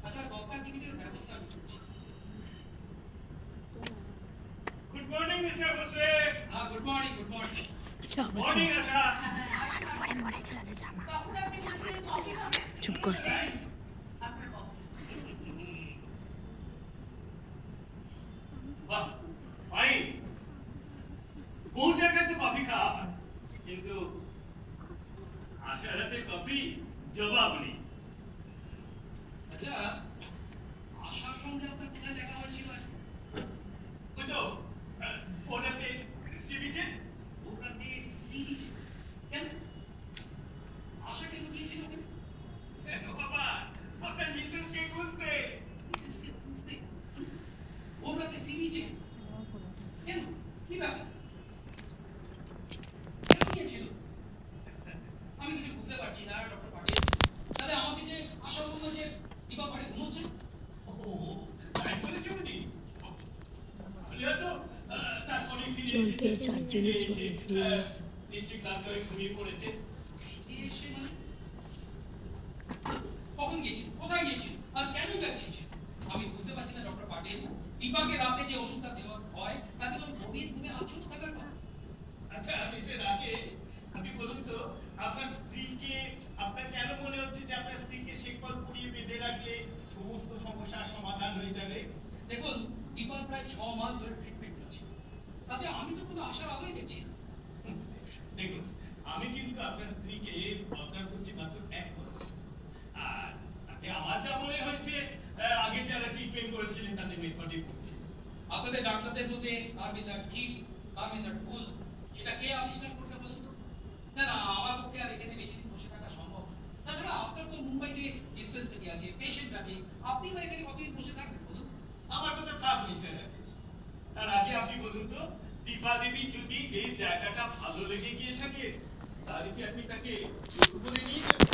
আচ্ছা গঙ্গার টিকিটের ব্যবস্থা আমি করছি। গুড মর্নিং মিস্টার বসে। হ্যাঁ good morning good morning. Morning Asha. জামার উপরে পড়ে ছিল যে জামা তখন আপনি বলেছিলেন কফি খাবেন। চুপ কর আপনার কফি। বাহ ফাইন। বহু জায়গায় তো কফি খাওয়া হয়, কিন্তু আশার হাতে কফি জবাব নেই। আচ্ছা আশার সঙ্গে আপনার কোথায় দেখা হয়েছিল আজকে? ওই তো ওটাতে সি বিচে। ওরাতে সি বিচে। কেন আশাকে লুকিয়েছিল কেন? বাবা আপনার মিসেসকে খুঁজতে। মিসেসকে খুঁজতে ওরাতে সি বিচে কেন? কি ব্যাপার? কেন গিয়েছিল? আমি কিছু বুঝতে পারছি না ডক্টর পাটিল। তাহলে আমাকে যে আশা বললো যে দিবা পাড়ে ঘুমোচ্ছে। ও তাই বলেছে উনি। তাহলে হয়তো তারপরে ফিরে চলতে এসেছে। চারজনে ফিরে চলে এসে, ফিরে এসে। নিশ্চয়ই ক্লান্ত হয়ে ঘুমিয়ে পড়েছে। ফিরে এসে মানে কখন গিয়েছিল? কোথায় গিয়েছিল? আর কেনই বা গিয়েছিল? আমি বুঝতে পারছি না ডক্টর পাটিল। দীপাকে রাতে যে ওষুধটা দেওয়া হয় তাতে তো গভীর ঘুমে আচ্ছন্ন থাকার কথা। আচ্ছা মিস্টার রাকেশ, আপনি বলুন তো আপনার স্ত্রীকে, আপনার কেন মনে হচ্ছে যে আপনার স্ত্রীকে শেকল পুড়িয়ে বেঁধে রাখলে সমস্ত সমস্যার সমাধান হয়ে যাবে? দেখুন দীপার প্রায় 6 মাস ধরে ট্রিটমেন্ট চলছে, তাতে আমি তো কোনো আশার আলোই দেখছি না। দেখুন আমি কিন্তু আপনার স্ত্রীকে অবজার্ভ করছি মাত্র 1 বছর, আর তাকে আমার যা মনে হয়েছে আগে যারা ট্রিটমেন্ট করেছিলেন তাদের মেথডই করছে। আপনাদের ডাক্তারদের মধ্যে কার মেথড ঠিক কার মেথড ভুল সেটা কে আবিষ্কার করতে বলুন তো? না না আমার পক্ষে আর এখানে বেশি দিন বসে থাকা সম্ভব না। তাছাড়া আপনার তো মুম্বাইতে ডিসপেন্সারি আছে, পেশেন্ট আছে, আপনি বা এখানে কতদিন বসে থাকবেন বলুন? আমার কথা থাক মিস্টার রাকেশ, তার আগে আপনি বলুন তো দীপা দেবী যদি এই জায়গাটা ভালো লেগে গিয়ে থাকে তাহলে কি আপনি তাকে জোর করে নিয়ে যাবেন?